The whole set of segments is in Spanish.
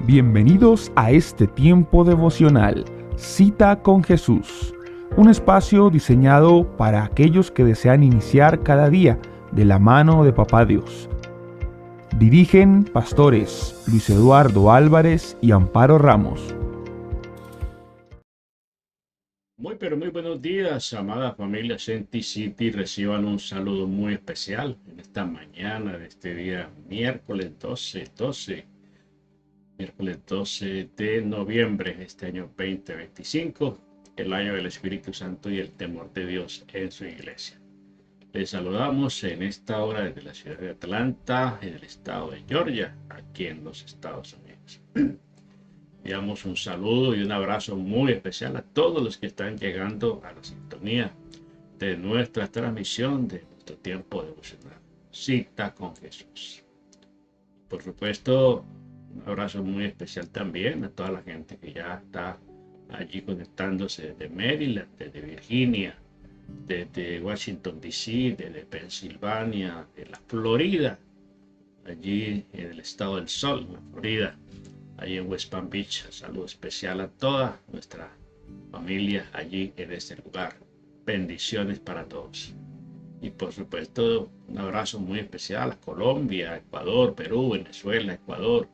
Bienvenidos a este tiempo devocional, Cita con Jesús, un espacio diseñado para aquellos que desean iniciar cada día de la mano de Papá Dios. Dirigen pastores Luis Eduardo Álvarez y Amparo Ramos. Muy buenos días, amada familia Senti City. Reciban un saludo muy especial en esta mañana de este día, miércoles 12 de noviembre de este año 2025, el año del Espíritu Santo y el temor de Dios en su iglesia. Les saludamos en esta hora desde la ciudad de Atlanta, en el estado de Georgia, aquí en los Estados Unidos. Enviamos un saludo y un abrazo muy especial a todos los que están llegando a la sintonía de nuestra transmisión de nuestro tiempo devocional, Cita con Jesús. Por supuesto, un abrazo muy especial también a toda la gente que ya está allí conectándose desde Maryland, desde Virginia, desde Washington DC, desde Pensilvania, de la Florida, allí en el estado del sol, la Florida, allí en West Palm Beach. Saludo especial a toda nuestra familia allí en este lugar. Bendiciones para todos. Y por supuesto, un abrazo muy especial a Colombia, Ecuador, Perú, Venezuela, Ecuador,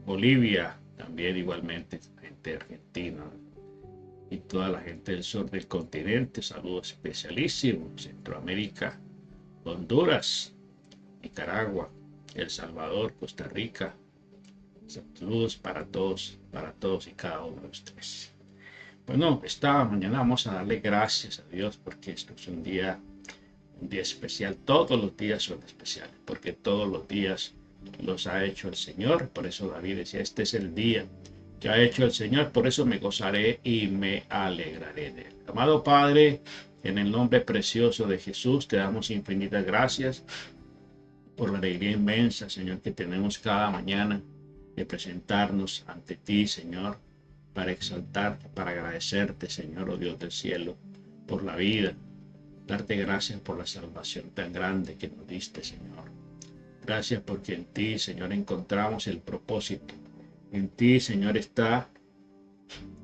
Bolivia, también igualmente gente de Argentina y toda la gente del sur del continente. Saludos especialísimos. Centroamérica, Honduras, Nicaragua, El Salvador, Costa Rica. Saludos para todos y cada uno de ustedes. Bueno, esta mañana vamos a darle gracias a Dios porque esto es un día especial. Todos los días son especiales porque todos los días los ha hecho el Señor. Por eso David decía: este es el día que ha hecho el Señor, por eso me gozaré y me alegraré de él. Amado Padre, en el nombre precioso de Jesús te damos infinitas gracias por la alegría inmensa, Señor, que tenemos cada mañana de presentarnos ante ti, Señor, para exaltarte, para agradecerte, Señor, oh Dios del cielo, por la vida, darte gracias por la salvación tan grande que nos diste, Señor. Gracias porque en ti, Señor, encontramos el propósito. En ti, Señor, está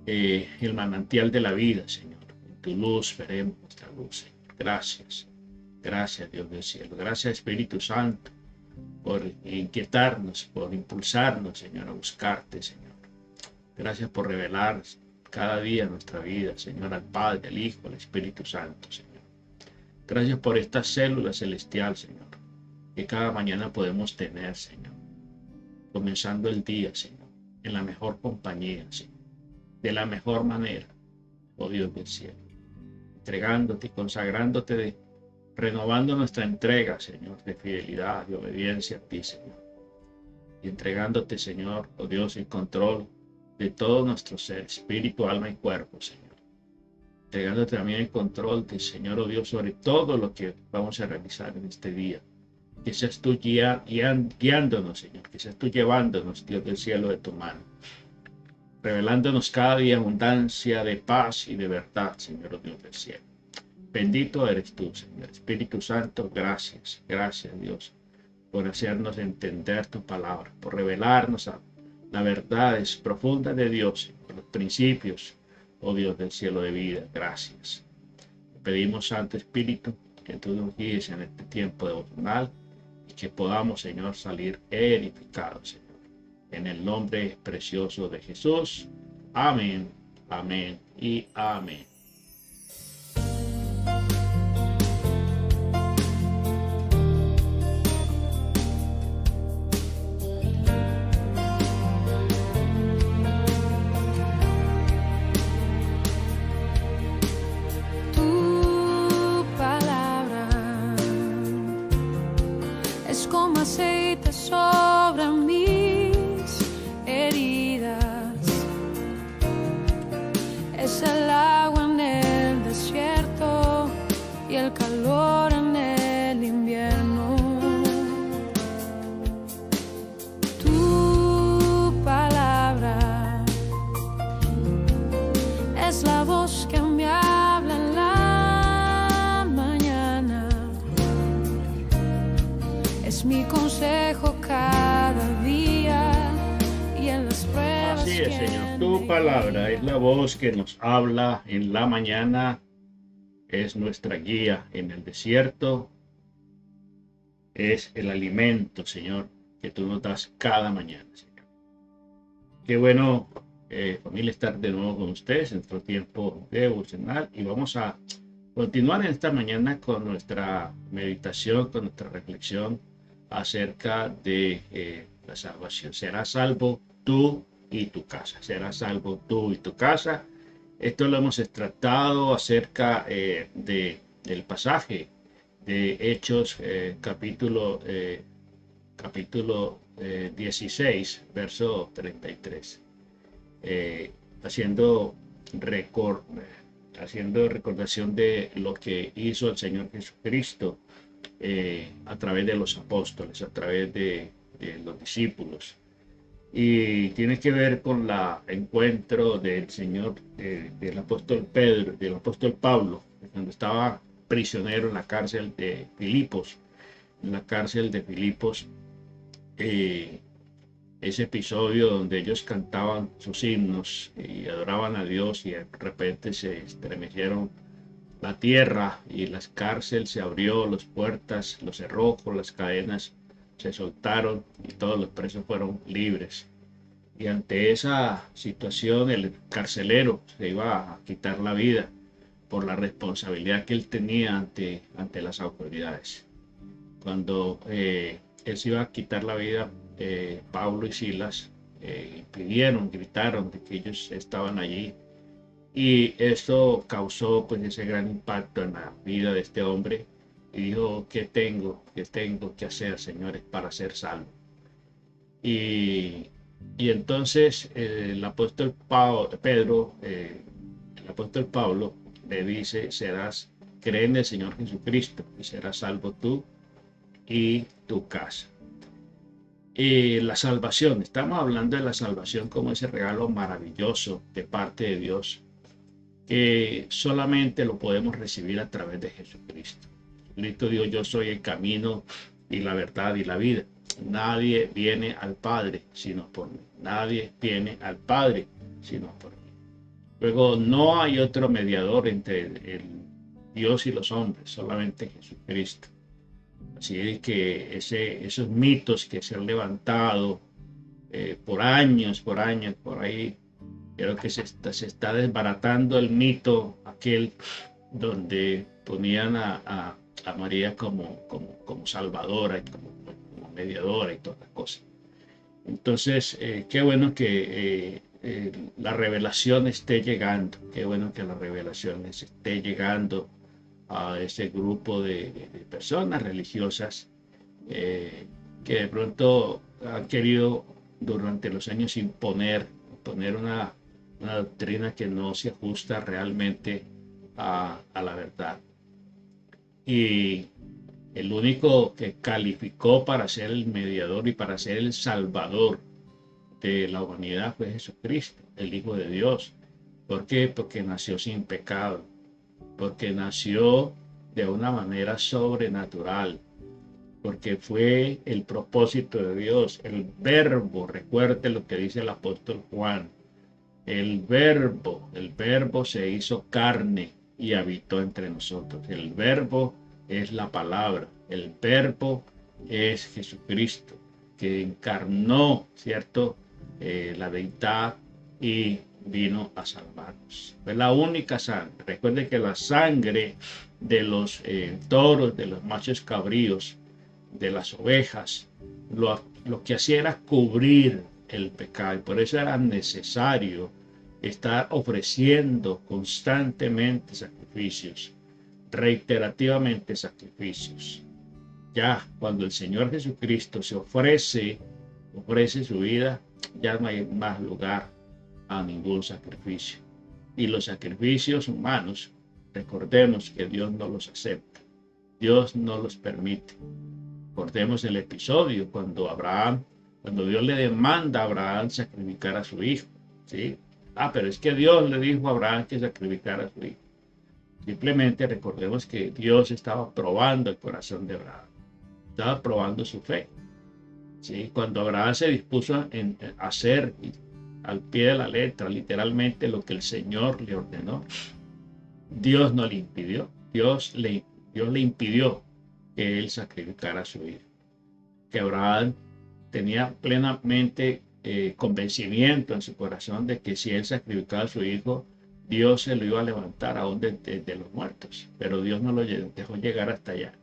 el manantial de la vida, Señor. En tu luz veremos nuestra luz, Señor. Gracias. Gracias, Dios del cielo. Gracias, Espíritu Santo, por inquietarnos, por impulsarnos, Señor, a buscarte, Señor. Gracias por revelar cada día nuestra vida, Señor, al Padre, al Hijo, al Espíritu Santo, Señor. Gracias por esta célula celestial, Señor, que cada mañana podemos tener, Señor, comenzando el día, Señor, en la mejor compañía, Señor, de la mejor manera, oh Dios del cielo, entregándote y consagrándote, renovando nuestra entrega, Señor, de fidelidad, de obediencia a ti, Señor, y entregándote, Señor, oh Dios, el control de todo nuestro ser, espíritu, alma y cuerpo, Señor, entregándote también el control del Señor, oh Dios, sobre todo lo que vamos a realizar en este día. Que seas tú guiándonos, Señor, que seas tú llevándonos, Dios del cielo, de tu mano, revelándonos cada día abundancia de paz y de verdad, Señor, oh Dios del cielo. Bendito eres tú, Señor. Espíritu Santo, gracias, Dios, por hacernos entender tu palabra, por revelarnos a las verdades profundas de Dios, Señor, los principios, oh Dios del cielo de vida. Gracias. Te pedimos, Santo Espíritu, que tú nos guíes en este tiempo devocional y que podamos, Señor, salir edificados, Señor. En el nombre precioso de Jesús. Amén, amén y amén. Como aceite sobre mis heridas, es el agua en el desierto y el calor en el invierno. Tu palabra es la voz que me habla en la mañana, es mi consejo cada día. Señor. Tu palabra es la voz que nos habla en la mañana, es nuestra guía en el desierto, es el alimento, Señor, que tú nos das cada mañana, Señor. Qué bueno, familia, estar de nuevo con ustedes en nuestro tiempo devocional, y vamos a continuar en esta mañana con nuestra meditación, con nuestra reflexión acerca de la salvación. Serás salvo tú y tu casa. Serás salvo tú y tu casa. Esto lo hemos tratado acerca del pasaje de Hechos, capítulo 16, verso 33, haciendo recordación de lo que hizo el Señor Jesucristo a través de los apóstoles, a través de los discípulos. Y tiene que ver con el encuentro del Señor, del apóstol Pedro, del apóstol Pablo, cuando estaba prisionero en la cárcel de Filipos. En la cárcel de Filipos, ese episodio donde ellos cantaban sus himnos y adoraban a Dios, y de repente se estremecieron la tierra y la cárcel se abrió, las puertas, los cerrojos, las cadenas se soltaron y todos los presos fueron libres. Y ante esa situación el carcelero se iba a quitar la vida por la responsabilidad que él tenía ante las autoridades. Cuando él se iba a quitar la vida, Pablo y Silas gritaron de que ellos estaban allí, y esto causó pues ese gran impacto en la vida de este hombre, y dijo: ¿qué tengo que hacer, señores, para ser salvo? Y entonces el apóstol Pablo le dice: cree en el Señor Jesucristo y serás salvo tú y tu casa. La salvación, estamos hablando de la salvación como ese regalo maravilloso de parte de Dios, que solamente lo podemos recibir a través de Jesucristo. Cristo dijo: yo soy el camino y la verdad y la vida. Nadie viene al Padre sino por mí. Nadie viene al Padre sino por mí. Luego, no hay otro mediador entre el Dios y los hombres, solamente Jesucristo. Así es que esos mitos que se han levantado por años, por ahí, creo que se está desbaratando el mito aquel donde ponían a María como salvadora y como mediadora y todas las cosas. Entonces, qué bueno que la revelación esté llegando, qué bueno que la revelación esté llegando a ese grupo de personas religiosas que de pronto han querido durante los años imponer una doctrina que no se ajusta realmente a la verdad. Y el único que calificó para ser el mediador y para ser el salvador de la humanidad fue Jesucristo, el Hijo de Dios. ¿Por qué? Porque nació sin pecado, porque nació de una manera sobrenatural, porque fue el propósito de Dios, el verbo. Recuerde lo que dice el apóstol Juan: el verbo se hizo carne y habitó entre nosotros. El verbo es la palabra, el verbo es Jesucristo, que encarnó, ¿cierto?, la deidad y vino a salvarnos. Fue la única sangre. Recuerde que la sangre de los toros, de los machos cabríos, de las ovejas, lo que hacía era cubrir el pecado, y por eso era necesario estar ofreciendo constantemente sacrificios, reiterativamente sacrificios. Ya cuando el Señor Jesucristo se ofrece su vida, ya no hay más lugar a ningún sacrificio. Y los sacrificios humanos, recordemos que Dios no los acepta, Dios no los permite. Recordemos el episodio cuando Dios le demanda a Abraham sacrificar a su hijo, ¿sí? Pero es que Dios le dijo a Abraham que sacrificara a su hijo. Simplemente recordemos que Dios estaba probando el corazón de Abraham, estaba probando su fe, ¿sí? Cuando Abraham se dispuso a hacer al pie de la letra, literalmente lo que el Señor le ordenó, Dios no le impidió. Dios le impidió que él sacrificara a su hijo. Que Abraham tenía plenamente convencimiento en su corazón de que si él sacrificaba a su hijo, Dios se lo iba a levantar aún de los muertos. Pero Dios no lo dejó llegar hasta allá,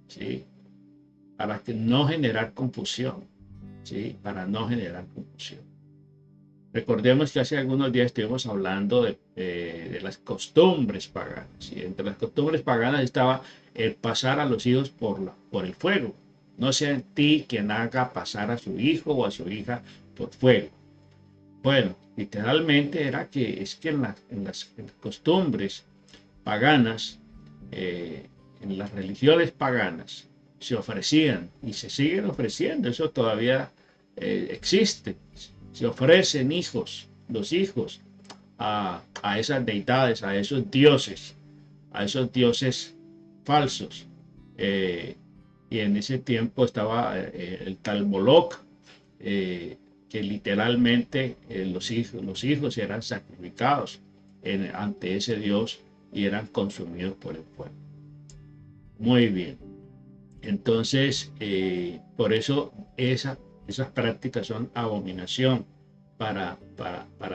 ¿sí? Para que no generar confusión, ¿sí? Para no generar confusión. Recordemos que hace algunos días estuvimos hablando de las costumbres paganas. Y entre las costumbres paganas estaba el pasar a los hijos por el fuego. No sea en ti quien haga pasar a su hijo o a su hija por fuego. Bueno, literalmente era que es que en las costumbres paganas, en las religiones paganas, se ofrecían y se siguen ofreciendo. Eso todavía existe. Se ofrecen los hijos a esas deidades, a esos dioses falsos. Y en ese tiempo estaba el tal Moloch, que literalmente los hijos eran sacrificados ante ese dios y eran consumidos por el fuego. Muy bien. Entonces, por eso esas prácticas son abominación. Para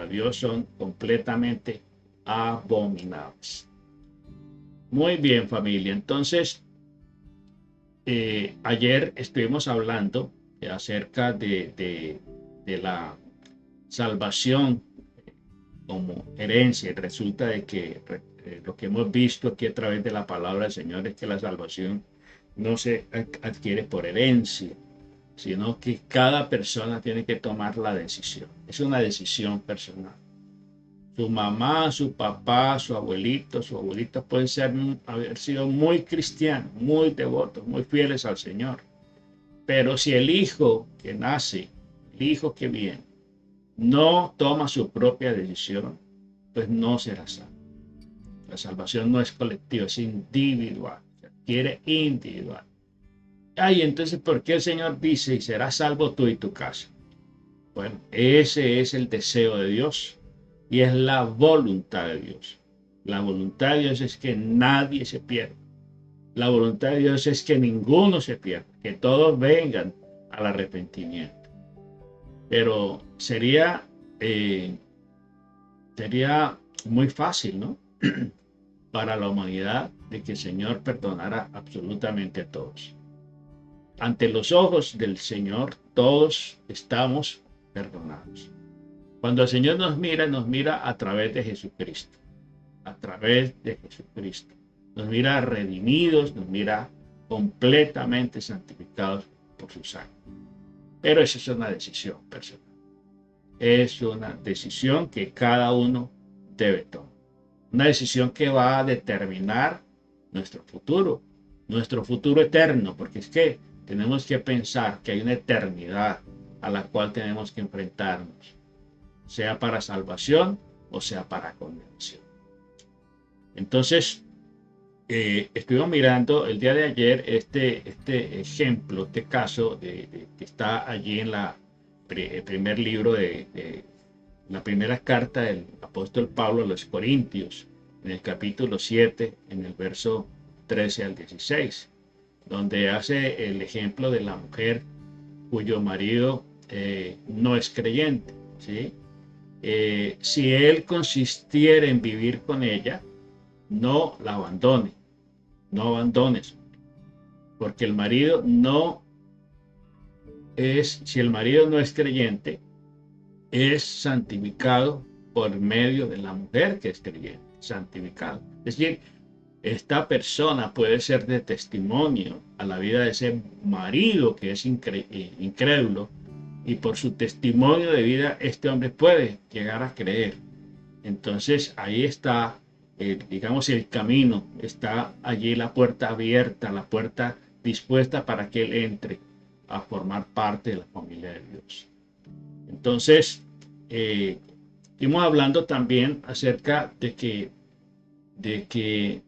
Dios son completamente abominables. Muy bien, familia. Entonces, ayer estuvimos hablando acerca de la salvación como herencia. Resulta de que lo que hemos visto aquí a través de la palabra del Señor es que la salvación no se adquiere por herencia, sino que cada persona tiene que tomar la decisión. Es una decisión personal. Su mamá, su papá, su abuelita pueden haber sido muy cristianos, muy devotos, muy fieles al Señor. Pero si el hijo que nace, el hijo que viene, no toma su propia decisión, pues no será salvo. La salvación no es colectiva, es individual, se adquiere individual. Ay, entonces, ¿por qué el Señor dice, y serás salvo tú y tu casa? Bueno, ese es el deseo de Dios y es la voluntad de Dios. La voluntad de Dios es que nadie se pierda. La voluntad de Dios es que ninguno se pierda, que todos vengan al arrepentimiento. Pero sería muy fácil, ¿no? Para la humanidad de que el Señor perdonara absolutamente a todos. Ante los ojos del Señor, todos estamos perdonados. Cuando el Señor nos mira a través de Jesucristo. A través de Jesucristo. Nos mira redimidos, nos mira completamente santificados por su sangre. Pero esa es una decisión personal. Es una decisión que cada uno debe tomar. Una decisión que va a determinar nuestro futuro eterno, porque es que tenemos que pensar que hay una eternidad a la cual tenemos que enfrentarnos, sea para salvación o sea para condenación. Entonces, estuvimos mirando el día de ayer este ejemplo, este caso que está allí en el primer libro de la primera carta del apóstol Pablo a los Corintios, en el capítulo 7, en el verso 13 al 16, donde hace el ejemplo de la mujer cuyo marido no es creyente, ¿sí? Si él consistiera en vivir con ella, no la abandone, no abandones, porque el marido si el marido no es creyente, es santificado por medio de la mujer que es creyente, santificado. Es decir, esta persona puede ser de testimonio a la vida de ese marido que es incrédulo, y por su testimonio de vida este hombre puede llegar a creer. Entonces ahí está, digamos, el camino, está allí la puerta abierta, la puerta dispuesta para que él entre a formar parte de la familia de Dios. Entonces, estuvimos hablando también acerca de que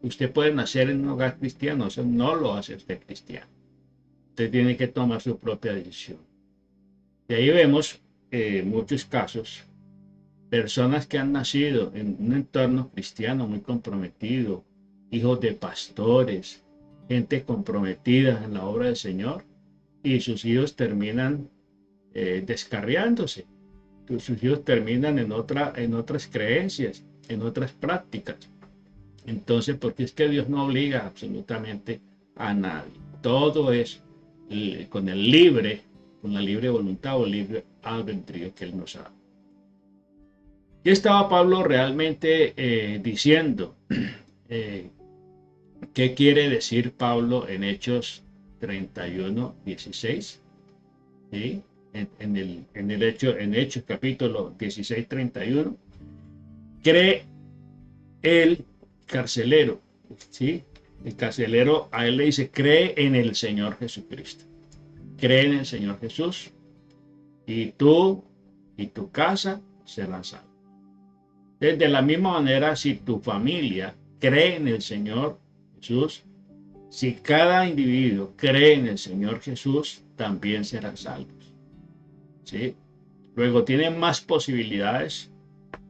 usted puede nacer en un hogar cristiano. Eso no lo hace usted cristiano. Usted tiene que tomar su propia decisión. De ahí vemos muchos casos Personas que han nacido en un entorno cristiano muy comprometido, hijos de pastores, gente comprometida en la obra del Señor, y sus hijos terminan descarriándose. Sus hijos terminan en otras creencias, en otras prácticas. Entonces, porque es que Dios no obliga absolutamente a nadie. Todo es con la libre voluntad o libre albedrío que Él nos da. ¿Qué estaba Pablo realmente diciendo? ¿Qué quiere decir Pablo en Hechos 31, 16? ¿Sí? En Hechos capítulo 16, 31. Cree el carcelero, ¿sí? El carcelero a él le dice, cree en el Señor Jesucristo. Cree en el Señor Jesús y tú y tu casa serán salvos. De la misma manera, si tu familia cree en el Señor Jesús, si cada individuo cree en el Señor Jesús, también serán salvos. ¿Sí? Luego tiene más posibilidades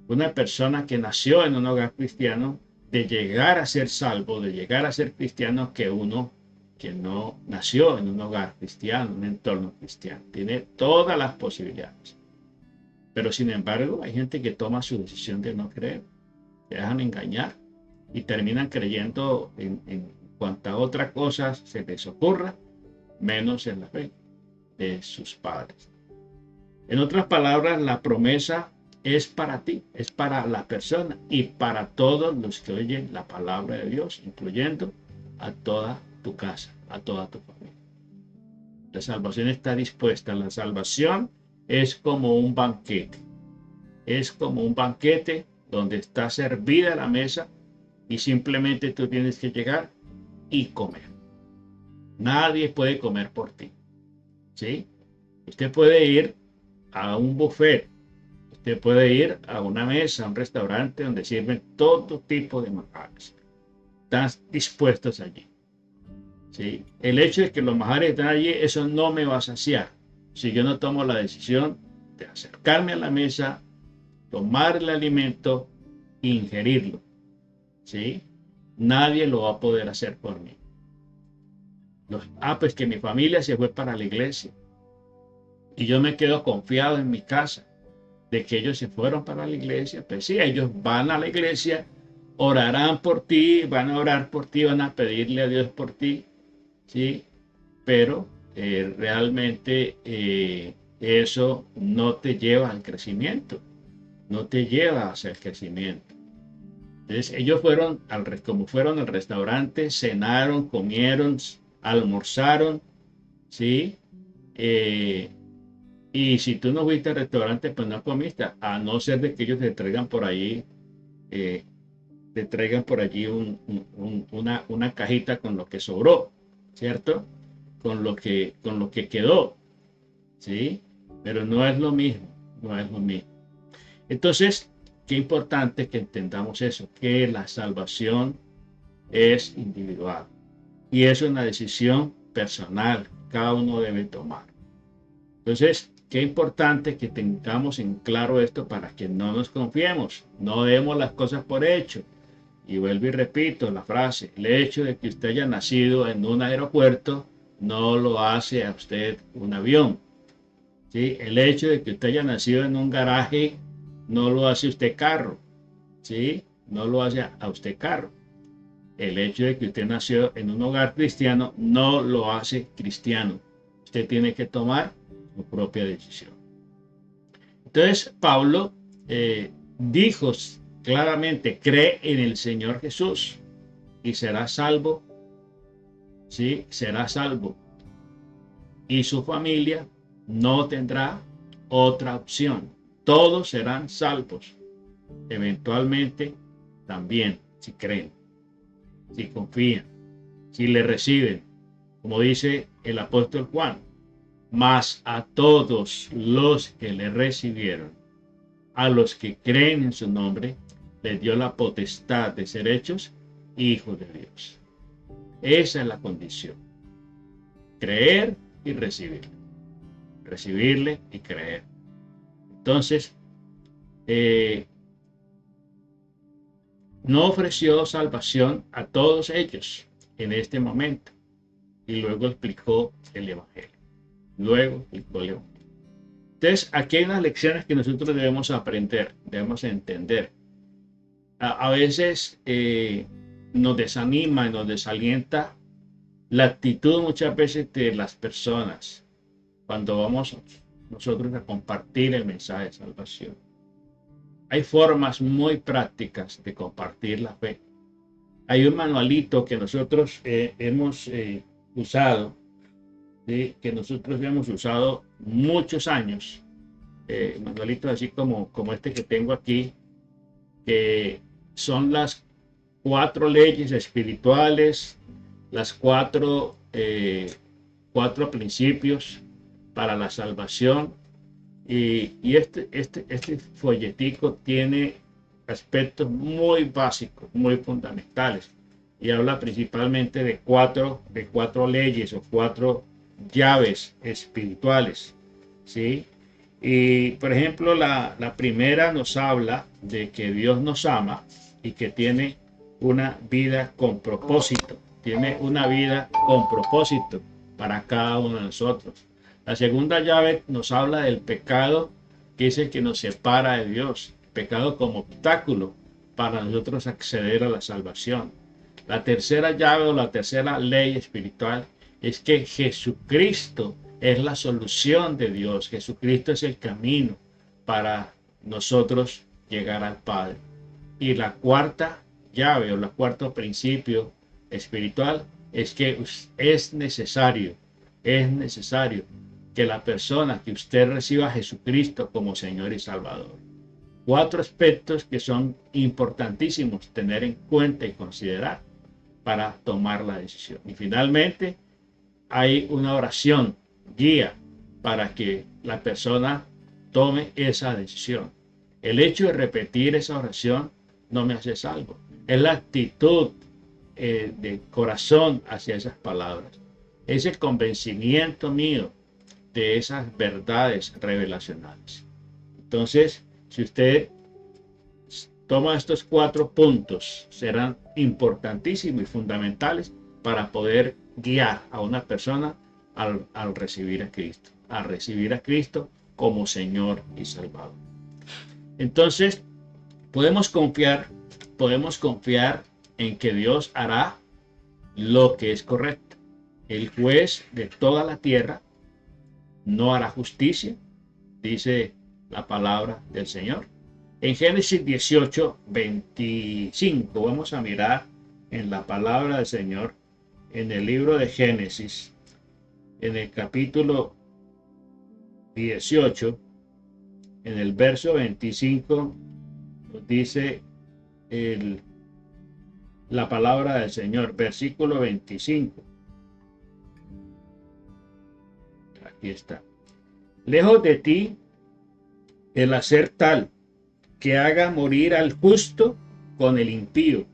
una persona que nació en un hogar cristiano de llegar a ser salvo, de llegar a ser cristiano, que uno que no nació en un hogar cristiano, un entorno cristiano. Tiene todas las posibilidades. Pero sin embargo, hay gente que toma su decisión de no creer, se dejan engañar y terminan creyendo en cuanta otra cosa se les ocurra, menos en la fe de sus padres. En otras palabras, la promesa es para ti, es para la persona y para todos los que oyen la palabra de Dios, incluyendo a toda tu casa, a toda tu familia. La salvación está dispuesta. La salvación es como un banquete. Es como un banquete donde está servida la mesa y simplemente tú tienes que llegar y comer. Nadie puede comer por ti. ¿Sí? Usted puede ir a un buffet. Usted puede ir a una mesa, a un restaurante donde sirven todo tipo de manjares. Están dispuestos allí. ¿Sí? El hecho de que los manjares están allí, eso no me va a saciar. Si yo no tomo la decisión de acercarme a la mesa, tomar el alimento e ingerirlo. ¿Sí? Nadie lo va a poder hacer por mí. Pues que mi familia se fue para la iglesia y yo me quedo confiado en mi casa de que ellos se fueron para la iglesia. Pues sí, ellos van a la iglesia, orarán por ti, van a orar por ti, van a pedirle a Dios por ti, ¿sí? Pero realmente eso no te lleva al crecimiento, no te lleva hacia el crecimiento. Entonces ellos como fueron al restaurante, cenaron, comieron, almorzaron, ¿sí? Y si tú no fuiste al restaurante, pues no comiste, a no ser de que ellos te traigan por allí, una cajita con lo que sobró, ¿cierto? Con lo que quedó, ¿sí? Pero no es lo mismo, no es lo mismo. Entonces, qué importante que entendamos eso, que la salvación es individual y es una decisión personal, cada uno debe tomar. Entonces, qué importante que tengamos en claro esto para que no nos confiemos, no demos las cosas por hecho. Y vuelvo y repito la frase, el hecho de que usted haya nacido en un aeropuerto no lo hace a usted un avión. ¿Sí? El hecho de que usted haya nacido en un garaje no lo hace usted carro. ¿Sí? No lo hace a usted carro. El hecho de que usted nació en un hogar cristiano no lo hace cristiano. Usted tiene que tomar su propia decisión. Entonces Pablo dijo claramente, cree en el Señor Jesús y será salvo. Sí, será salvo. Y su familia no tendrá otra opción. Todos serán salvos. Eventualmente también, si creen, si confían, si le reciben. Como dice el apóstol Juan, mas a todos los que le recibieron, a los que creen en su nombre, les dio la potestad de ser hechos hijos de Dios. Esa es la condición. Creer y recibir. Recibirle y creer. Entonces, no ofreció salvación a todos ellos en este momento. Y luego explicó el Evangelio. Entonces, aquí hay unas lecciones que nosotros debemos aprender, debemos entender. A veces nos desanima y nos desalienta la actitud muchas veces de las personas cuando vamos nosotros a compartir el mensaje de salvación. Hay formas muy prácticas de compartir la fe. Hay un manualito que nosotros hemos usado, ¿sí? Que nosotros hemos usado muchos años. Manualitos así como este que tengo aquí, que son las 4 leyes espirituales, las 4 principios para la salvación. Y este folletico tiene aspectos muy básicos, muy fundamentales, y habla principalmente de cuatro leyes o 4 llaves espirituales, ¿sí? Y por ejemplo, la primera nos habla de que Dios nos ama y que tiene una vida con propósito, para cada uno de nosotros. La segunda llave nos habla del pecado, que es el que nos separa de Dios, pecado como obstáculo para nosotros acceder a la salvación. La tercera llave o la tercera ley espiritual es que Jesucristo es la solución de Dios. Jesucristo es el camino para nosotros llegar al Padre. Y la cuarta llave o el cuarto principio espiritual es que es necesario que la persona, que usted reciba a Jesucristo como Señor y Salvador. 4 aspectos que son importantísimos tener en cuenta y considerar para tomar la decisión. Y finalmente hay una oración guía para que la persona tome esa decisión. El hecho de repetir esa oración no me hace salvo. Es la actitud de corazón hacia esas palabras. Es el convencimiento mío de esas verdades revelacionales. Entonces, si usted toma estos 4 puntos, serán importantísimos y fundamentales para poder guiar a una persona al recibir a Cristo como Señor y Salvador. Entonces, podemos confiar en que Dios hará lo que es correcto. El juez de toda la tierra no hará justicia, dice la palabra del Señor. En Génesis 18, 25, vamos a mirar en la palabra del Señor, en el libro de Génesis, en el capítulo 18, en el verso 25, nos dice la palabra del Señor, versículo 25. Aquí está. Lejos de ti el hacer tal que haga morir al justo con el impío,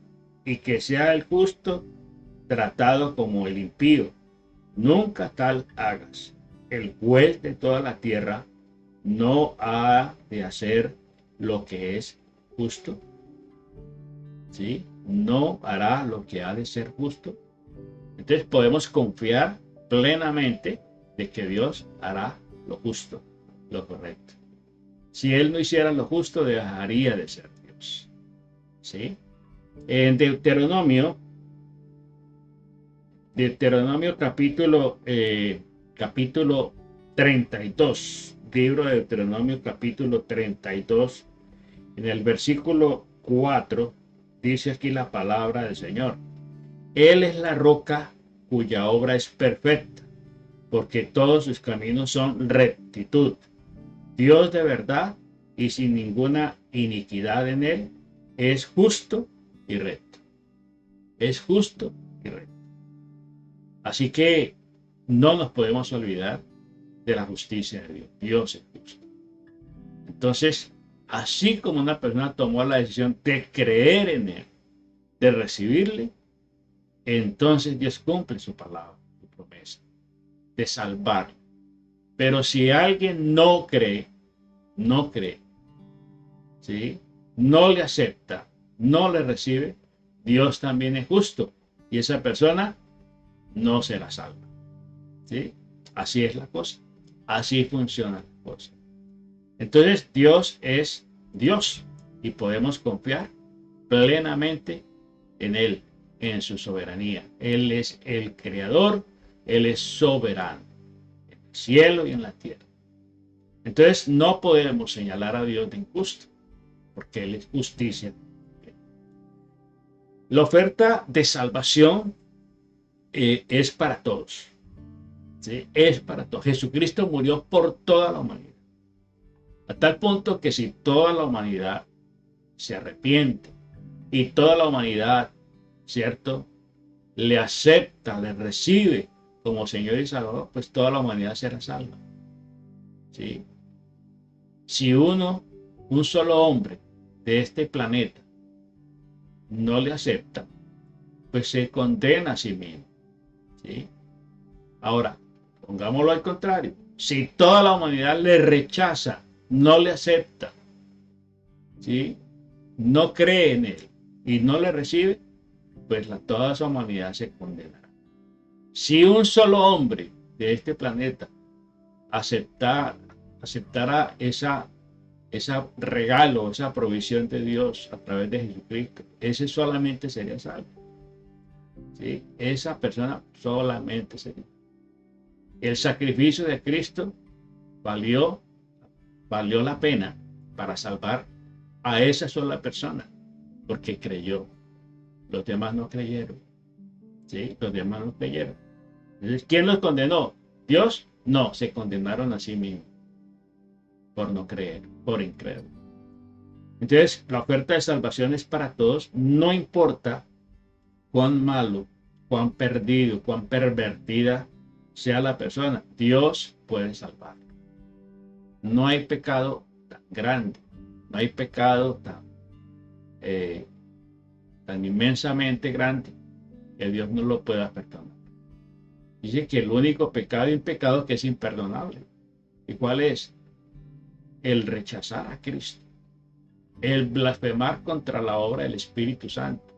y que sea el justo tratado como el impío. Nunca tal hagas. El juez de toda la tierra no ha de hacer lo que es justo. ¿Sí? No hará lo que ha de ser justo. Entonces podemos confiar plenamente de que Dios hará lo justo, lo correcto. Si Él no hiciera lo justo, dejaría de ser Dios. ¿Sí? En Deuteronomio capítulo 32, libro de Deuteronomio capítulo 32, en el versículo 4, dice aquí la palabra del Señor. Él es la roca cuya obra es perfecta, porque todos sus caminos son rectitud. Dios de verdad y sin ninguna iniquidad en él, es justo y recto. Es justo y recto. Así que no nos podemos olvidar de la justicia de Dios. Dios es justo. Entonces, así como una persona tomó la decisión de creer en él, de recibirle, entonces Dios cumple su palabra, su promesa, de salvarlo. Pero si alguien no cree, ¿sí? No le acepta, no le recibe, Dios también es justo y esa persona no será salva, ¿sí? Así es la cosa, así funciona la cosa. Entonces Dios es Dios y podemos confiar plenamente en Él, en su soberanía. Él es el creador, Él es soberano, en el cielo y en la tierra. Entonces no podemos señalar a Dios de injusto, porque Él es justicia. La oferta de salvación es para todos, ¿sí? Es para todos. Jesucristo murió por toda la humanidad, a tal punto que si toda la humanidad se arrepiente y toda la humanidad, ¿cierto?, le acepta, le recibe como Señor y Salvador, pues toda la humanidad será salva, ¿sí? Si un solo hombre de este planeta no le acepta, pues se condena a sí mismo, ¿sí? Ahora, pongámoslo al contrario. Si toda la humanidad le rechaza, no le acepta, ¿sí?, no cree en él y no le recibe, pues toda esa humanidad se condenará. Si un solo hombre de este planeta aceptara ese regalo, esa provisión de Dios a través de Jesucristo, ese solamente sería salvo, ¿sí? Esa persona solamente sería. El sacrificio de Cristo valió la pena para salvar a esa sola persona, porque creyó. Los demás no creyeron, ¿sí? Los demás no creyeron. Entonces, ¿quién los condenó? ¿Dios? No, se condenaron a sí mismos por no creer, por incrédulo. Entonces, la oferta de salvación es para todos, no importa cuán malo, cuán perdido, cuán pervertida sea la persona, Dios puede salvarlo. No hay pecado tan grande, no hay pecado tan inmensamente grande que Dios no lo pueda perdonar. Dice que el único pecado y un pecado que es imperdonable. ¿Y cuál es? El rechazar a Cristo, el blasfemar contra la obra del Espíritu Santo.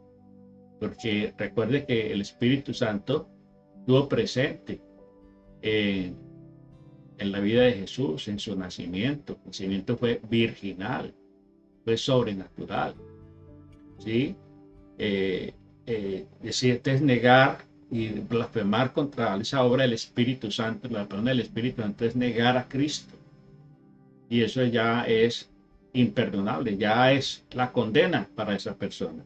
Porque recuerde que el Espíritu Santo estuvo presente en la vida de Jesús, en su nacimiento. El nacimiento fue virginal, fue sobrenatural, ¿sí? Decir, es negar y blasfemar contra esa obra del Espíritu Santo, la persona del Espíritu Santo es negar a Cristo. Y eso ya es imperdonable, ya es la condena para esa persona.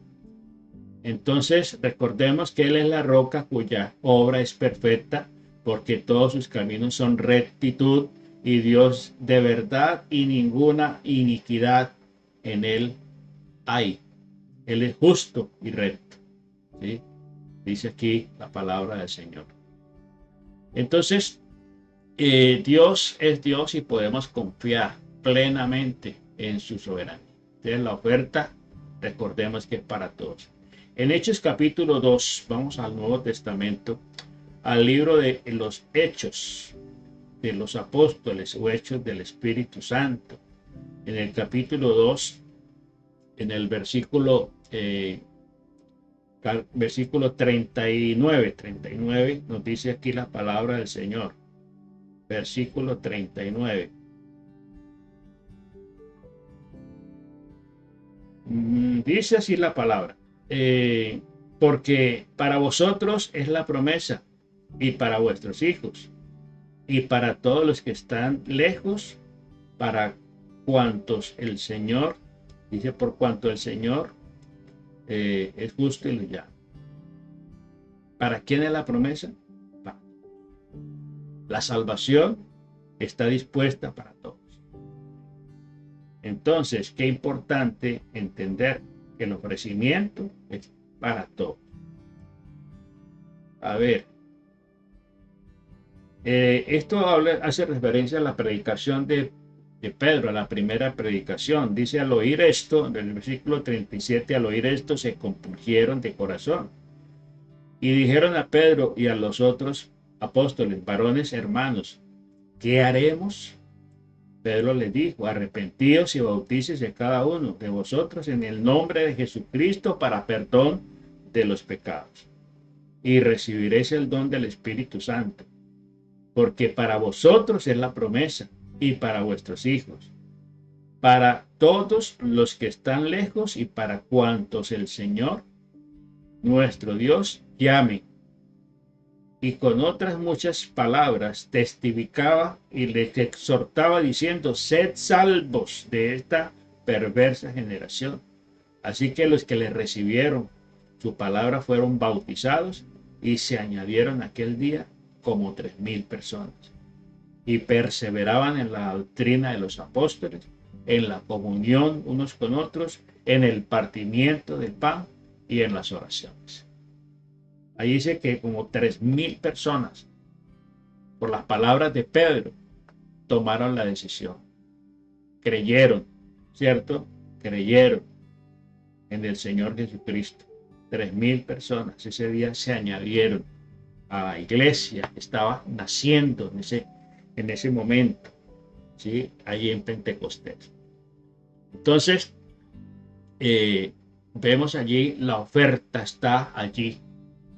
Entonces, recordemos que Él es la roca cuya obra es perfecta, porque todos sus caminos son rectitud y Dios de verdad y ninguna iniquidad en Él hay. Él es justo y recto, ¿sí? Dice aquí la palabra del Señor. Entonces, Dios es Dios y podemos confiar plenamente en su soberanía. Entonces, la oferta, recordemos que es para todos. En Hechos capítulo 2, vamos al Nuevo Testamento, al libro de los Hechos de los Apóstoles o Hechos del Espíritu Santo. En el capítulo 2, en el versículo 39, nos dice aquí la palabra del Señor. Versículo 39. Dice así la palabra. Porque para vosotros es la promesa, y para vuestros hijos, y para todos los que están lejos, para cuantos el Señor, dice, por cuanto el Señor es justo y lo llama. ¿Para quién es la promesa? La salvación está dispuesta para todos. Entonces, qué importante entender que el ofrecimiento es para todos. A ver, esto hace referencia a la predicación de Pedro, a la primera predicación. Dice, al oír esto, en el versículo 37, al oír esto se compungieron de corazón y dijeron a Pedro y a los otros apóstoles, varones hermanos, ¿qué haremos? Pedro les dijo: arrepentíos y bautícese cada uno de vosotros en el nombre de Jesucristo para perdón de los pecados, y recibiréis el don del Espíritu Santo, porque para vosotros es la promesa, y para vuestros hijos, para todos los que están lejos y para cuantos el Señor, nuestro Dios, llame. Y con otras muchas palabras testificaba y les exhortaba diciendo: sed salvos de esta perversa generación. Así que los que le recibieron su palabra fueron bautizados, y se añadieron aquel día como 3,000 personas. Y perseveraban en la doctrina de los apóstoles, en la comunión unos con otros, en el partimiento del pan y en las oraciones. Ahí dice que como 3,000 personas, por las palabras de Pedro, tomaron la decisión. Creyeron, ¿cierto? Creyeron en el Señor Jesucristo. 3,000 personas ese día se añadieron a la iglesia que estaba naciendo en ese momento, ¿sí? Allí en Pentecostés. Entonces, vemos allí la oferta está allí.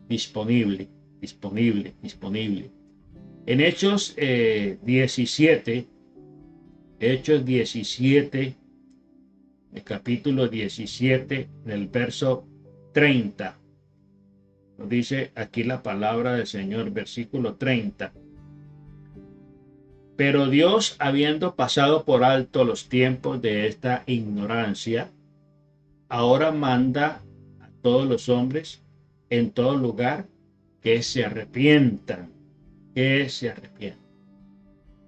Disponible. En Hechos 17, el capítulo 17, en el verso 30, nos dice aquí la palabra del Señor, versículo 30. Pero Dios, habiendo pasado por alto los tiempos de esta ignorancia, ahora manda a todos los hombres en todo lugar que se arrepientan,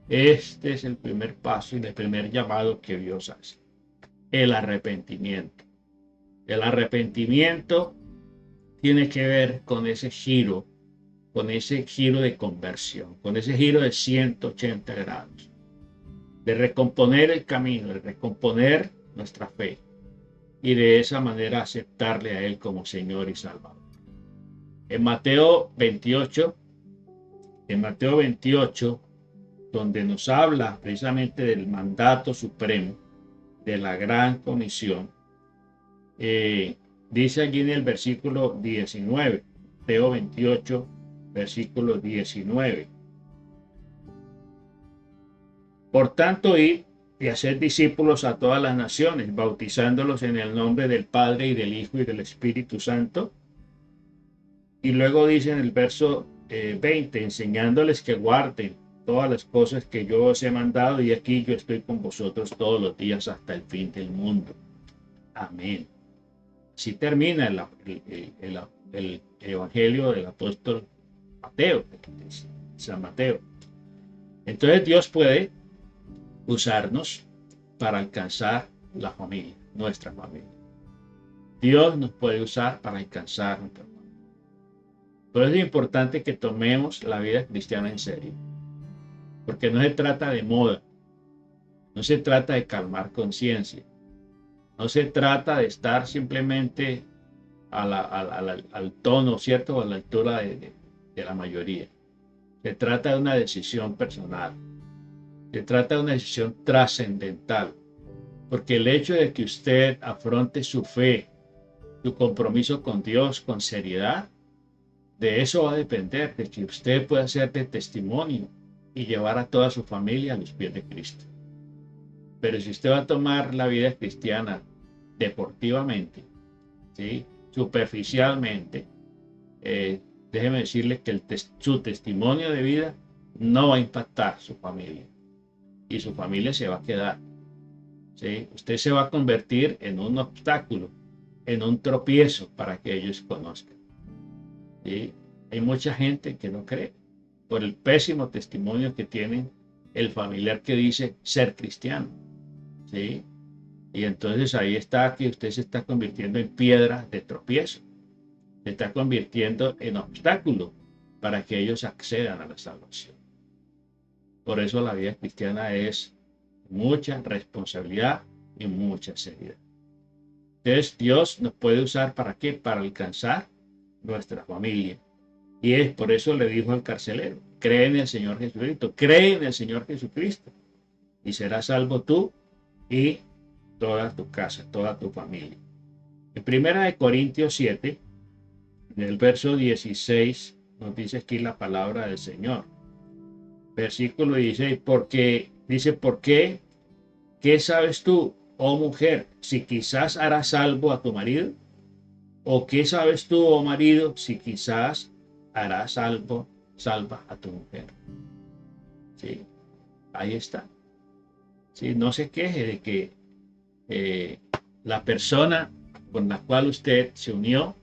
Este es el primer paso y el primer llamado que Dios hace: el arrepentimiento. El arrepentimiento tiene que ver con ese giro de conversión, con ese giro de 180 grados, de recomponer el camino, de recomponer nuestra fe, y de esa manera aceptarle a Él como Señor y Salvador. En Mateo 28, donde nos habla precisamente del mandato supremo, de la gran comisión, dice allí en el versículo 19, Mateo 28, versículo 19. Por tanto, id y haced discípulos a todas las naciones, bautizándolos en el nombre del Padre y del Hijo y del Espíritu Santo. Y luego dice en el verso 20, enseñándoles que guarden todas las cosas que yo os he mandado, y aquí yo estoy con vosotros todos los días hasta el fin del mundo. Amén. Así termina el evangelio del apóstol Mateo, San Mateo. Entonces Dios puede usarnos para alcanzar la familia, nuestra familia. Dios nos puede usar para alcanzar nuestra familia. Por eso es importante que tomemos la vida cristiana en serio, porque no se trata de moda, no se trata de calmar conciencia, no se trata de estar simplemente al tono, ¿cierto?, o a la altura de la mayoría. Se trata de una decisión personal, se trata de una decisión trascendental, porque el hecho de que usted afronte su fe, su compromiso con Dios con seriedad, de eso va a depender, de que usted pueda ser de testimonio y llevar a toda su familia a los pies de Cristo. Pero si usted va a tomar la vida cristiana deportivamente, ¿sí?, superficialmente, déjeme decirle que su testimonio de vida no va a impactar su familia, y su familia se va a quedar, ¿sí? Usted se va a convertir en un obstáculo, en un tropiezo para que ellos conozcan. ¿Sí? Hay mucha gente que no cree por el pésimo testimonio que tienen el familiar que dice ser cristiano, ¿sí? Y entonces ahí está que usted se está convirtiendo en piedra de tropiezo, se está convirtiendo en obstáculo para que ellos accedan a la salvación. Por eso la vida cristiana es mucha responsabilidad y mucha seriedad. Entonces Dios nos puede usar ¿para qué? Para alcanzar nuestra familia. Y es por eso le dijo al carcelero: cree en el Señor Jesucristo, cree en el Señor Jesucristo. y serás salvo tú y toda tu casa, toda tu familia. En 1 Corintios 7, en el verso 16, nos dice aquí la palabra del Señor. Versículo 16, porque dice, ¿por qué? ¿Qué sabes tú, oh mujer, si quizás harás salvo a tu marido? ¿O qué sabes tú, oh marido, si quizás harás salva a tu mujer? ¿Sí? Ahí está. ¿Sí? No se queje de que la persona con la cual usted se unió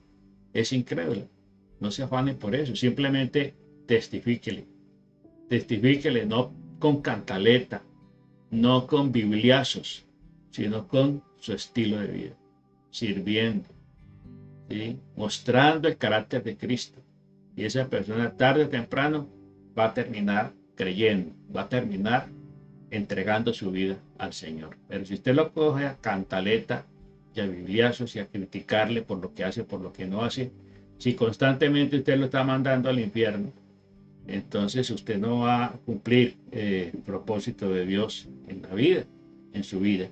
es incrédula. No se afane por eso, simplemente testifíquele. Testifíquele no con cantaleta, no con bibliazos, sino con su estilo de vida, sirviendo, ¿sí? Mostrando el carácter de Cristo. Y esa persona tarde o temprano va a terminar creyendo, va a terminar entregando su vida al Señor. Pero si usted lo coge a cantaleta y a bibliazos y a criticarle por lo que hace, por lo que no hace, si constantemente usted lo está mandando al infierno, entonces usted no va a cumplir el propósito de Dios en la vida, en su vida,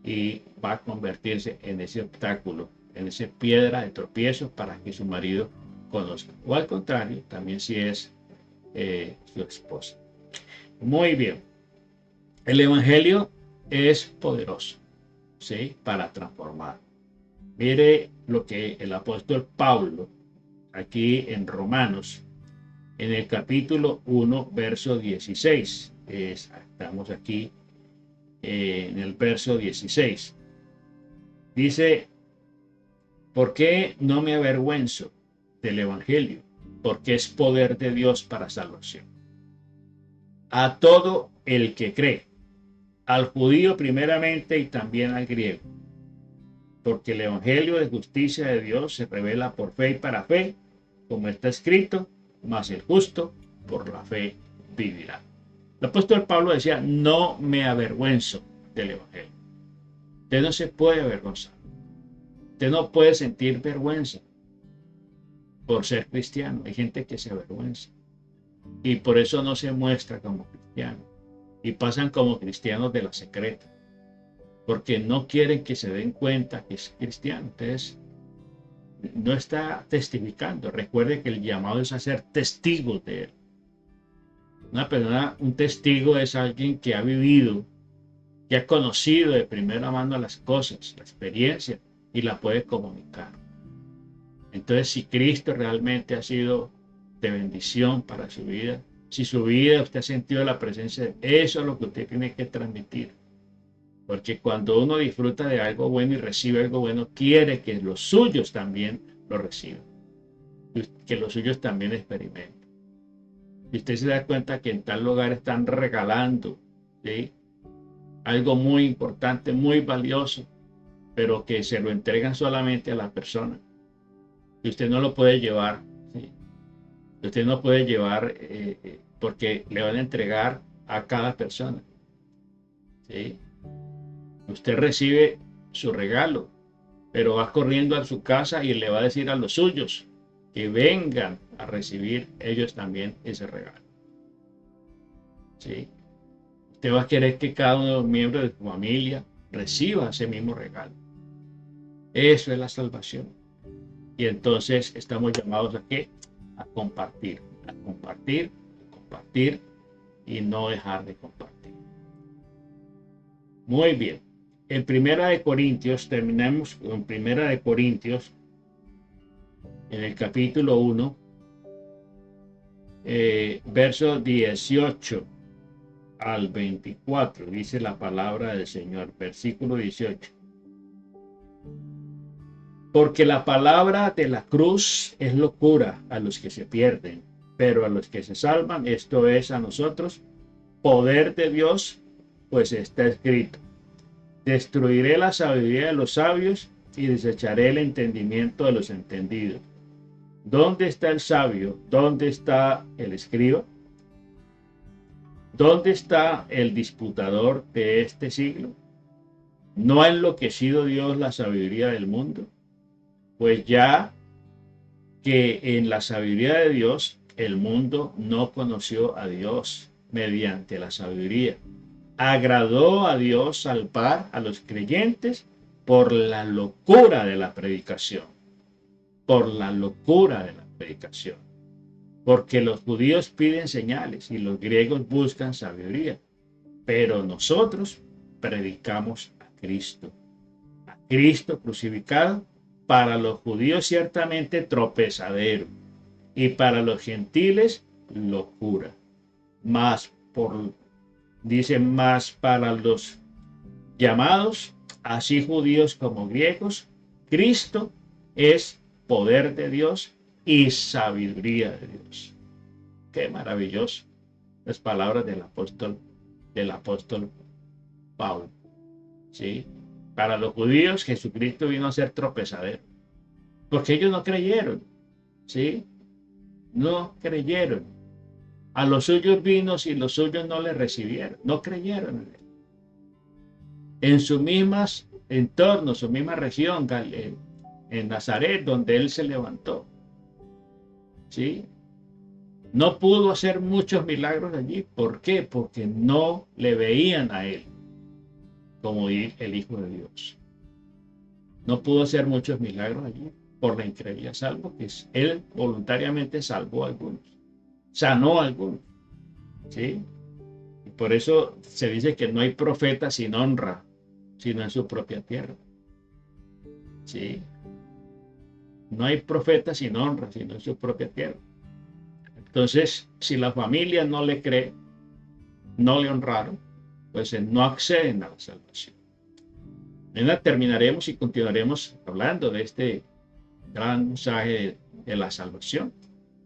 y va a convertirse en ese obstáculo, en esa piedra de tropiezo para que su marido conozca. O al contrario, también si es su esposa. Muy bien. El Evangelio es poderoso, ¿sí? Para transformar. Mire lo que el apóstol Pablo, aquí en Romanos, en el capítulo 1, verso 16. Estamos aquí en el verso 16. Dice, ¿por qué no me avergüenzo del Evangelio? Porque es poder de Dios para salvación. A todo el que cree, al judío primeramente y también al griego. Porque el Evangelio de justicia de Dios se revela por fe y para fe, como está escrito, mas el justo por la fe vivirá. El apóstol Pablo decía, no me avergüenzo del Evangelio. Usted no se puede avergonzar. Usted no puede sentir vergüenza por ser cristiano. Hay gente que se avergüenza y por eso no se muestra como cristiano y pasan como cristianos de la secreta porque no quieren que se den cuenta que es cristiano. Entonces no está testificando. Recuerde que el llamado es a ser testigos de él. Una persona, un testigo es alguien que ha vivido, que ha conocido de primera mano las cosas, la experiencia, y la puede comunicar. Entonces, si Cristo realmente ha sido de bendición para su vida, si su vida usted ha sentido la presencia de eso, es lo que usted tiene que transmitir. Porque cuando uno disfruta de algo bueno y recibe algo bueno, quiere que los suyos también lo reciban, que los suyos también experimenten. Y usted se da cuenta que en tal lugar están regalando, ¿sí?, algo muy importante, muy valioso, pero que se lo entregan solamente a la persona. Y usted no lo puede llevar, ¿sí? Usted no puede llevar porque le van a entregar a cada persona, ¿sí? Usted recibe su regalo, pero va corriendo a su casa y le va a decir a los suyos que vengan a recibir ellos también ese regalo, ¿sí? Usted va a querer que cada uno de los miembros de su familia reciba ese mismo regalo. Eso es la salvación. Y entonces estamos llamados a ¿qué? A compartir, a compartir, a compartir y no dejar de compartir. Muy bien. En 1 Corintios, terminamos con 1 Corintios, en el capítulo 1, verso 18 al 24, dice la palabra del Señor, versículo 18. Porque la palabra de la cruz es locura a los que se pierden, pero a los que se salvan, esto es a nosotros, poder de Dios, pues está escrito: destruiré la sabiduría de los sabios y desecharé el entendimiento de los entendidos. ¿Dónde está el sabio? ¿Dónde está el escriba? ¿Dónde está el disputador de este siglo? ¿No ha enloquecido Dios la sabiduría del mundo? Pues ya que en la sabiduría de Dios el mundo no conoció a Dios mediante la sabiduría. agradó a Dios salvar a los creyentes por la locura de la predicación, por la locura de la predicación, porque los judíos piden señales y los griegos buscan sabiduría, pero nosotros predicamos a Cristo crucificado, para los judíos ciertamente tropezadero y para los gentiles locura, más para los llamados, así judíos como griegos, Cristo es poder de Dios y sabiduría de Dios. Qué maravilloso las palabras del apóstol Pablo. ¿Sí? Para los judíos, Jesucristo vino a ser tropezadero, porque ellos no creyeron. ¿Sí? No creyeron. A los suyos vino y los suyos no le recibieron, no creyeron en él. En su mismo entorno, su misma región, en Nazaret, donde él se levantó. ¿Sí? No pudo hacer muchos milagros allí. ¿Por qué? Porque no le veían a él como el Hijo de Dios. No pudo hacer muchos milagros allí por la incredulidad, salvo que él voluntariamente salvó a algunos, sanó a algunos. ¿Sí? Y por eso se dice que no hay profeta sin honra, sino en su propia tierra. ¿Sí? No hay profeta sin honra, sino en su propia tierra. Entonces, si la familia no le cree, no le honraron, pues no acceden a la salvación. Mañana terminaremos y continuaremos hablando de este gran mensaje de la salvación.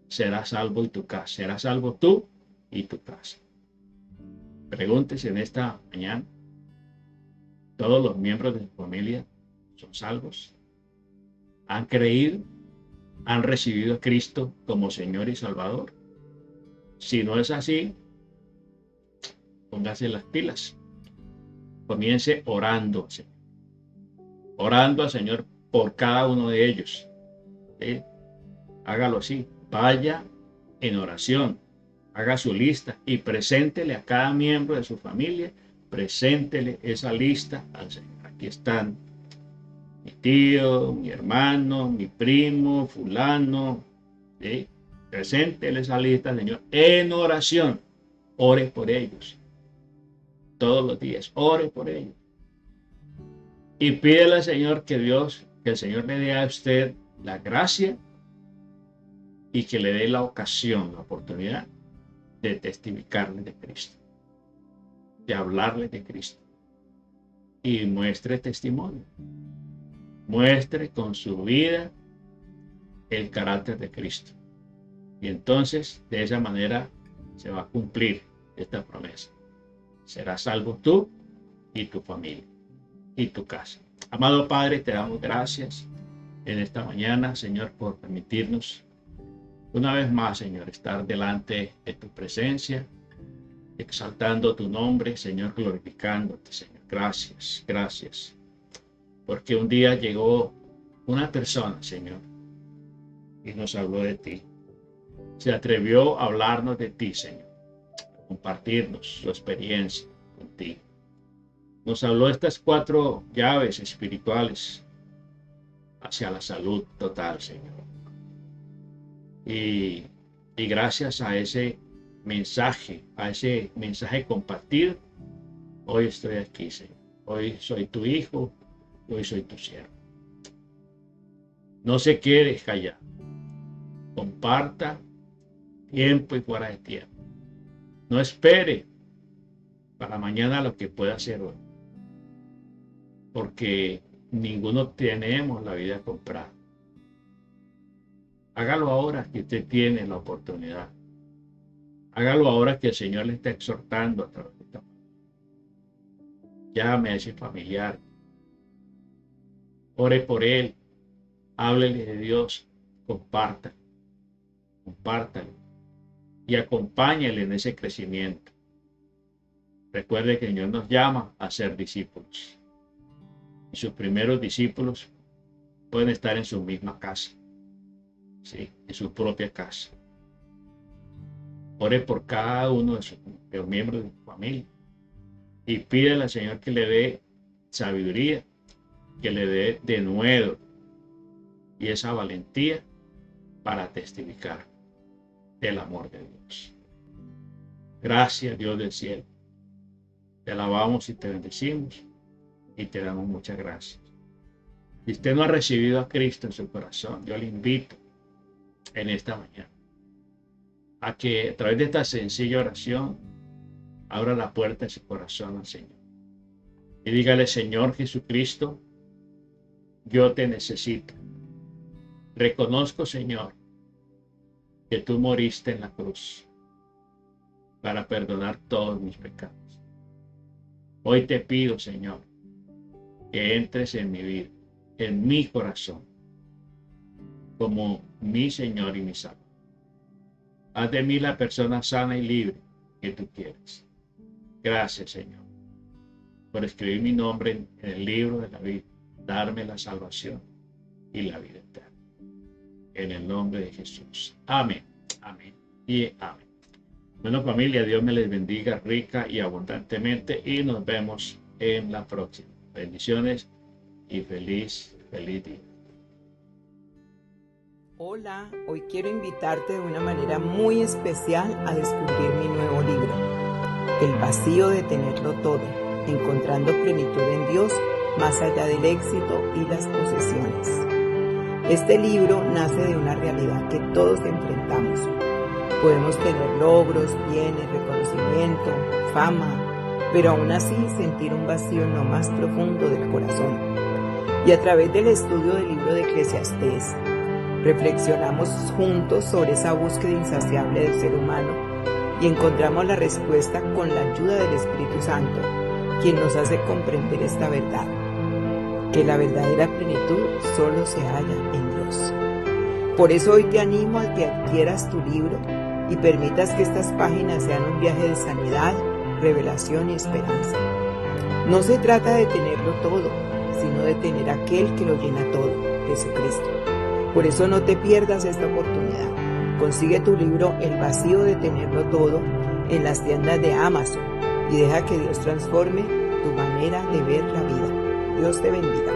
Serás salvo y tu casa. Serás salvo tú y tu casa. Pregúntese en esta mañana, ¿todos los miembros de su familia son salvos? ¿Han creído? ¿Han recibido a Cristo como Señor y Salvador? Si no es así, póngase las pilas. Comience orando al Señor. Orando al Señor por cada uno de ellos. ¿Sí? Hágalo así. Vaya en oración. Haga su lista y preséntele a cada miembro de su familia. Preséntele esa lista al Señor. Aquí están mi tío, mi hermano, mi primo, fulano. ¿Sí? Preséntele esa lista al Señor en oración. Ore por ellos. Todos los días, ore por ellos. Y pídele al Señor que el Señor le dé a usted la gracia y que le dé la ocasión, la oportunidad de testificarle de Cristo, de hablarle de Cristo. Y muestre testimonio. Muestre con su vida el carácter de Cristo. Y entonces, de esa manera, se va a cumplir esta promesa. Serás salvo tú y tu familia y tu casa. Amado Padre, te damos gracias en esta mañana, Señor, por permitirnos una vez más, Señor, estar delante de tu presencia, exaltando tu nombre, Señor, glorificándote, Señor. Gracias, gracias. Porque un día llegó una persona, Señor, y nos habló de ti. Se atrevió a hablarnos de ti, Señor, a compartirnos su experiencia contigo. Nos habló de estas 4 llaves espirituales hacia la salud total, Señor. Y gracias a ese mensaje compartido, hoy estoy aquí, Señor. Hoy soy tu hijo, hoy soy tu siervo. No se quede callado. Comparta tiempo y fuera de tiempo. No espere para mañana lo que pueda hacer hoy. Porque ninguno tenemos la vida comprada. Hágalo ahora que usted tiene la oportunidad. Hágalo ahora que el Señor le está exhortando a través de esta palabra. Llame a ese familiar. Ore por él. Háblele de Dios. Compártalo. Compártalo. Y acompáñale en ese crecimiento. Recuerde que el Señor nos llama a ser discípulos. Y sus primeros discípulos pueden estar en su misma casa. Sí, en su propia casa. Ore por cada uno de los miembros de su familia Y pídele al Señor que le dé sabiduría, que le dé denuedo y esa valentía para testificar del amor de Dios. Gracias, Dios del cielo. Te alabamos y te bendecimos y te damos muchas gracias. Si usted no ha recibido a Cristo en su corazón, yo le invito en esta mañana a que a través de esta sencilla oración abra la puerta de su corazón al Señor y dígale: Señor Jesucristo, yo te necesito. Reconozco, Señor, que tú moriste en la cruz para perdonar todos mis pecados. Hoy te pido, Señor, que entres en mi vida, en mi corazón, como mi Señor y mi Salvador. Haz de mí la persona sana y libre que tú quieres. Gracias, Señor, por escribir mi nombre en el libro de la vida, darme la salvación y la vida eterna. En el nombre de Jesús. Amén, amén y amén. Bueno, familia, Dios me les bendiga rica y abundantemente y nos vemos en la próxima. Bendiciones y feliz día. Hola, hoy quiero invitarte de una manera muy especial a descubrir mi nuevo libro, El vacío de tenerlo todo, encontrando plenitud en Dios más allá del éxito y las posesiones. Este libro nace de una realidad que todos enfrentamos. Podemos tener logros, bienes, reconocimiento, fama, pero aún así sentir un vacío en lo más profundo del corazón. Y a través del estudio del libro de Eclesiastés, reflexionamos juntos sobre esa búsqueda insaciable del ser humano y encontramos la respuesta con la ayuda del Espíritu Santo, quien nos hace comprender esta verdad, que la verdadera plenitud solo se halla en Dios. Por eso hoy te animo a que adquieras tu libro y permitas que estas páginas sean un viaje de sanidad, revelación y esperanza. No se trata de tenerlo todo, sino de tener aquel que lo llena todo, Jesucristo. Por eso no te pierdas esta oportunidad. Consigue tu libro El vacío de tenerlo todo en las tiendas de Amazon y deja que Dios transforme tu manera de ver la vida. Dios te bendiga.